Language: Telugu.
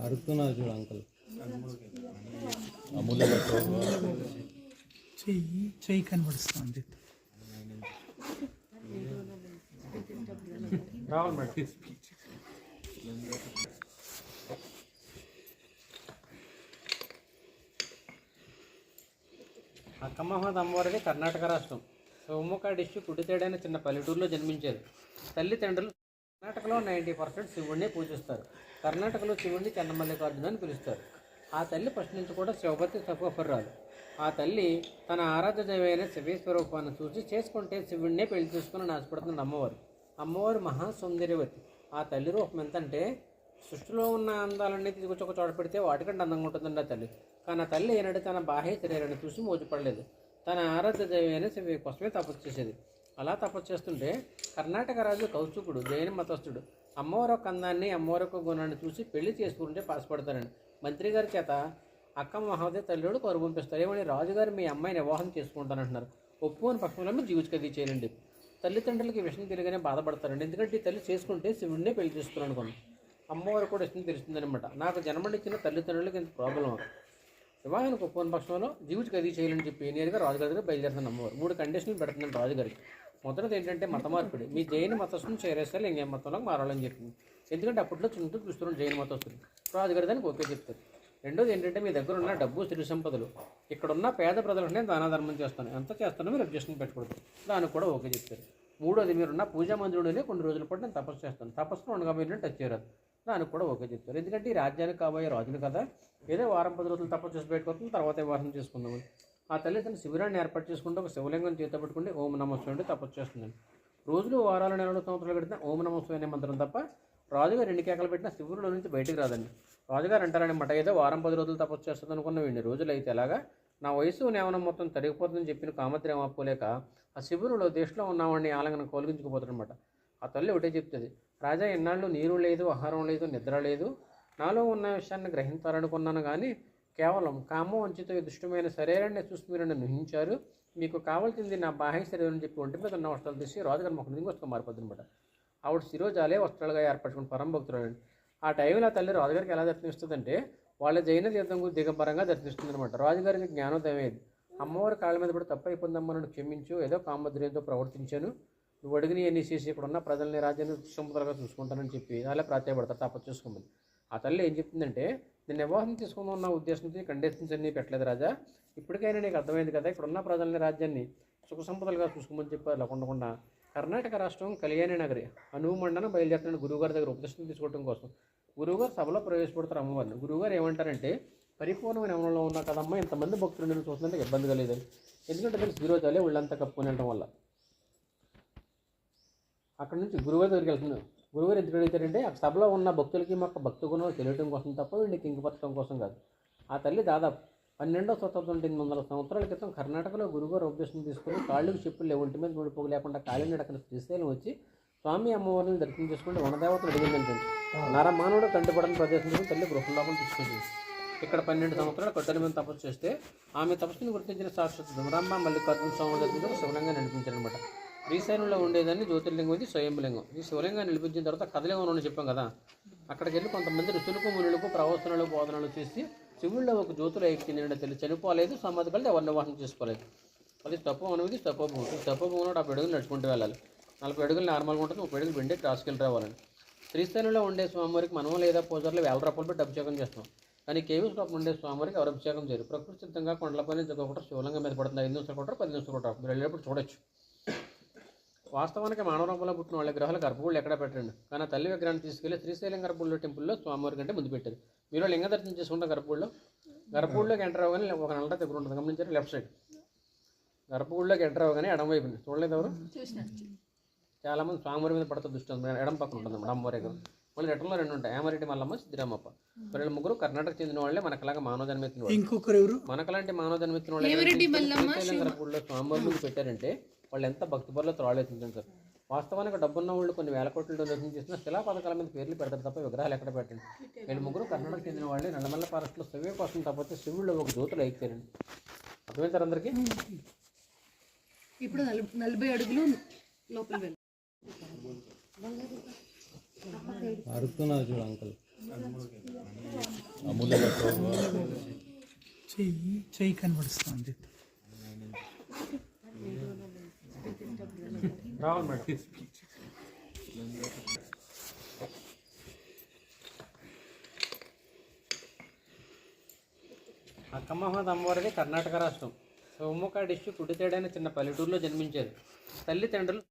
అరుతున్నారు చూడు అంకుల్. అమూల్య చెయ్యి కనబడుస్తుంది. రావాలి మేడం. అక్కమ్మహమ్మద్ అమ్మవారిది కర్ణాటక రాష్ట్రం శివమొగ్గ డిస్ట్రిక్ట్ కుడితేడైన చిన్న పల్లెటూరులో జన్మించారు. తల్లిదండ్రులు కర్ణాటకలో 90% శివుడిని పూజిస్తారు. కర్ణాటకలో శివుడిని చెన్నమల్లికార్జున అని పిలుస్తారు. ఆ తల్లి ఫస్ట్ నుంచి కూడా శివభక్తి తక్కువరాలు. ఆ తల్లి తన ఆరాధ్య దైవమైన శివేశ్వర రూపాన్ని చూసి చేసుకుంటే శివుడినే పెళ్లి చేసుకుని ఆశపడుతున్న అమ్మవారు మహాసౌందర్యవతి. ఆ తల్లి రూపం ఎంతంటే సృష్టిలో ఉన్న అందాలన్నీ తీసుకొచ్చి ఒక చోట పెడితే వాటికంటే అందంగా ఉంటుందండి ఆ తల్లి. కానీ ఆ తల్లి ఏనాడు తన బాహ్య శరీరాన్ని చూసి మోజుపడలేదు. తన ఆరాధ్య దైవమైన శివ కోసమే తపస్సు చేసేది. అలా తపస్సు చేస్తుంటే కర్ణాటక రాజు కౌశికుడు జైన మతస్థుడు అమ్మవారి ఒక అందాన్ని అమ్మవారి ఒక గుణాన్ని చూసి పెళ్లి చేసుకుంటే పాసపడతారండి. మంత్రి గారి చేత అక్క మహాదేవి తల్లిడు కరు పంపిస్తారు. ఏమని రాజుగారు మీ అమ్మాయిని వివాహం చేసుకుంటానంటున్నారు. ఒప్పుకోని పక్షంలో మీరు జీవితకది చేయండి. తల్లిదండ్రులకి విషయం తెలియగానే బాధపడతారండి. ఎందుకంటే ఈ తల్లి చేసుకుంటే శివుడినే పెళ్లి చేసుకున్నాను అనుకోండి. అమ్మవారు కూడా ఇష్టం తెలుస్తుందనమాట. నాకు జన్మనిచ్చిన తల్లిదండ్రులకి ఇంత ప్రాబ్లం వివాహానికి ఒప్పుకోని పక్షంలో జీవితకది చేయాలని చెప్పి నేరుగా రాజుగారి దగ్గర బయలుదేరుతున్న అమ్మవారు 3 కండిషన్లు పెడుతుందండి రాజుగారికి. మొదటిది ఏంటంటే మత మార్పిడి. మీ జైన మతస్థుని చేరేస్తారు ఇంకేం మతంలోకి మారాలని చెప్పింది. ఎందుకంటే అప్పట్లో చుట్టూ చూస్తున్నారు జైన మతస్థులు. రాజుగారి దానికి ఓకే చెప్తారు. రెండోది ఏంటంటే మీ దగ్గర ఉన్న డబ్బు సిరి సంపదలు ఇక్కడున్న పేద ప్రజలకు నేను దానాధర్మం చేస్తాను, ఎంత చేస్తానో మీరు అబ్జెక్షన్ పెట్టుకోవద్దు, దానికి కూడా ఓకే చెప్తారు. మూడోది మీరున్న పూజా మందిరంలోనే కొన్ని రోజుల పాటు నేను తపస్సు చేస్తాను, తపస్సులో ఉండగా మీరు టచ్ చేయరాదు, దానికి కూడా ఓకే చెప్తారు. ఎందుకంటే ఈ రాజ్యానికి కాబోయే రాజులు కదా, ఏదో వారం 10 రోజులు తపస్సు చేసి పెట్టుకుంటుంది, తర్వాత వివాహం చేసుకుందామని. ఆ తల్లి తన శిబిరాన్ని ఏర్పాటు చేసుకుంటే ఒక శివలింగం చేత పెట్టుకుంటే ఓం నమస్సు అంటే తపస్సు చేస్తుందండి. రోజులు వారాలు నెలలు సంవత్సరాలు పెడితే ఓం నమస్సు అనే మంత్రం తప్ప రాజుగారు 2 కేకలు పెట్టినా శివుడిలో నుంచి బయటికి రాదండి. రాజుగారు అంటారనమాట, ఏదో వారం 10 రోజులు తపస్సు చేస్తుంది అనుకున్న 2 రోజులు అయితే ఎలాగా నా వయసు నేవనం మొత్తం తరిగిపోతుందని చెప్పిన కామత్రేమ అప్పులేక ఆ శిబిరంలో దేశంలో ఉన్నవాడిని ఆలంగన కోలిగించుకుపోతారనమాట. ఆ తల్లి ఒకటే చెప్తుంది, రాజా ఎన్నాళ్ళు నీరు లేదు, ఆహారం లేదు, నిద్ర లేదు, నాలో ఉన్న విషయాన్ని గ్రహించాలనుకున్నాను కానీ కేవలం కామం వంచితో దుష్టమైన శరీరాన్ని చూసి మీరు నన్ను హించారు. మీకు కావాల్సింది నా బాహ్య శరీరం అని చెప్పి ఒంటి మీద ఉన్న వస్త్రాలు తీసి రాజుగారి మొక్క దిగి వస్త్రం మారిపోతుంది అనమాట. ఆవిడ శిరోజాలే వస్త్రాలుగా ఏర్పరచుకుని పరంభక్తురాలండి. ఆ టైంలో ఆ తల్లి రాజుగారికి ఎలా దర్శనమిస్తుందంటే వాళ్ళ జైన తీర్థం దిగంబరంగా దర్శనిస్తుంది అనమాట. రాజుగారికి జ్ఞానోదయం అయ్యేది. అమ్మవారి కాళ్ళ మీద కూడా తప్ప అయిపోయిందమ్మా, నన్ను క్షమించు, ఏదో కామద్రయంతో ప్రవర్తించాను, నువ్వు అడిగిన ఎన్ని చేసి ఇక్కడ ఉన్న ప్రజల్ని రాజ్యాన్ని సముద్రంగా చూసుకుంటానని చెప్పి అలా ప్రాధాయపడతారు తపస్సు చేసుకోమని. ఆ తల్లి ఏం చెప్తుందంటే, నేను వివాహం తీసుకుందాం ఉన్న ఉద్దేశంతో కండిషన్స్ అన్నీ పెట్టలేదు రాజా, ఇప్పటికైనా నీకు అర్థమైంది కదా, ఇక్కడ ఉన్న ప్రజల్ని రాజ్యాన్ని సుఖ సంపదలుగా చూసుకోమని చెప్పి అలా ఉండకుండా కర్ణాటక రాష్ట్రం కళ్యాణి నగరి అనుమండనం బయలుదేరుతున్న గురువుగారి దగ్గర ఉపదేశం తీసుకోవడం కోసం గురువుగారు సభలో ప్రవేశపెడతారు అమ్మవారిని. గురువుగారు ఏమంటారంటే, పరిపూర్ణమైన యవనంలో ఉన్న కదమ్మా ఇంతమంది భక్తులు నేను చూస్తుంటే ఇబ్బందిగా లేదని, ఎందుకంటే దానికి ఈరోజాలే ఒళ్ళంతా కప్పుకొని వెళ్ళడం వల్ల. అక్కడ నుంచి గురువుగారి దగ్గరికి వెళ్తున్నాను. గురువుగారు ఎందుకు అడుగుతారంటే, ఆ సభలో ఉన్న భక్తులకి మాకు భక్తి గుణాలు తెలియడం కోసం తప్ప వీళ్ళకి కింగపరచడం కోసం కాదు. ఆ తల్లి దాదాపు 12వ శతాబ్దం 800 సంవత్సరాల క్రితం కర్ణాటకలో గురువుగారు ఉపదేశం తీసుకుని కాళ్ళకి చెప్పులు ఒంటి మీద నడిపోగు లేకుండా కాలినడ అక్కడ శ్రీశైలం వచ్చి స్వామి అమ్మవారిని దర్శనం చేసుకుంటే వనదేవతలు అడిగిందంటే నరమానవుడు కంటిపడని ప్రదేశం తల్లి గృహంలోపం తీసుకుంటుంది. ఇక్కడ 12 సంవత్సరాలు కట్టెల మీద తపస్సు చేస్తే ఆమె తపస్సుని గుర్తించిన సాక్షాత్ ధృమరాంబ మల్లికార్జున స్వామి దర్శించి శివలింగా నడిపించారనమాట. శ్రీశైలంలో ఉండేదాన్ని జ్యోతిర్లింగం, ఇది స్వయంలింగం. ఈ శివలింగాన్ని నిలిపించిన తర్వాత కదలింగం అని చెప్పాం కదా, అక్కడికి వెళ్ళి కొంతమంది ఋషులకు మునులకు ప్రవచనాలు బోధనలు చేసి శివుల్లో ఒక జ్యోతులు ఎక్కిందంటే తెలిసి చనిపోలేదు, సమాధి కలిసి ఎవరిని వివాహం చేసుకోలేదు. అది తప్పు అనేది తపోభూమి. తపోభూమిలో 70 అడుగులు నడుచుకుంటూ వెళ్ళాలి. 40 అడుగులు నార్మల్గా ఉంటుంది, 30 అడుగులు బెండి క్రాస్కెళ్ళి రావాలని. శ్రీశైలంలో ఉండే స్వామివారికి మనం లేదా పూజారులు 1000 రూపాయలు పెట్టి అభిషేకం చేస్తాం. కానీ కేవీ స్టాప్ ఉండే స్వామివారికి ఎవరు అభిషేకం చేయరు. ప్రకృతి సిద్ధంగా కొండలపైన జగొకటి శివలింగం మీద పడుతుంది. 5 నిమిషాలు కొట్టారు, 10 నిమిషాలు కొట్టారు, మీరు వెళ్ళేప్పుడు చూడొచ్చు. వాస్తవానికి మానవ రూపంలో పుట్టిన వాళ్ళ గ్రహాలు గర్భగుళ్ళు ఎక్కడ పెట్టండి, కానీ తల్లి విగ్రహాన్ని తీసుకెళ్లి శ్రీశైలం గర్భగుడిలో టెంపుల్లో స్వామివారి కంటే ముందు పెట్టారు. మీరు లింగ దర్శనం చేసుకుంటాం గర్భగుడిలోకి ఎంటర్ అవ్వగానే ఒక నల్ల దగ్గర ఉంటుంది, గమనించారు, లెఫ్ట్ సైడ్ గర్భగుడిలోకి ఎంటర్ అవ్వగానే ఎడం వైపు చూడలేదు ఎవరు, చాలామంది స్వామివారి మీద పడుతుంది దృష్టి ఎడం పక్కన ఉంటుంది అన్నమాట అమ్మవారి దగ్గర. మళ్ళీ రిటర్న్లో 2 ఉంటాయి, ఏమరెడ్డి మల్లమ్మ, సిద్ధిరామప్ప. వీళ్ళు ముగ్గురు కర్ణాటక చెందిన వాళ్ళే, మనకలాగా మానవ జన్మెత్తిన వాళ్ళు. ఇంకొకరు ఎవరు మనకలాంటి మానవ జన్మెత్తిన వాళ్ళే శ్రీశైలం గర్భగుడిలో స్వామివారి ముందు పెట్టారంటే వాళ్ళు ఎంత భక్తి పరులో త్రాళేస్తుంటారు సార్. వాస్తవానికి డబ్బున్న వాళ్ళు కొన్ని వేల కోట్ల డొనేషన్ చేసిన శిలా పథకాల మీద పేర్లు పెడతారు తప్ప విగ్రహాలు ఎక్కడ పెట్టండి. వీళ్ళు ముగ్గురు కర్ణాటక చెందిన వాళ్ళే. నల్లమల్ల ఫారెస్ట్లో శివ కోసం తప్పతే శివుళ్ళు ఒక జ్యోతులు ఎక్కారండి. అర్థమవుతారు అందరికీ. ఇప్పుడు 40 అడుగులు లోపల వెళ్ళి అరుస్తున్నారు చూడు అంకుల్. చెయ్యి కనబడుస్తుంది. రావాలి మేడం. అక్కమ్మహమ్మద్ అమ్మవారిది కర్ణాటక రాష్ట్రం. శివమొగ్గ డిస్ట్రిక్ట్ కుడితేడైన చిన్న పల్లెటూరులో జన్మించారు. తల్లిదండ్రులు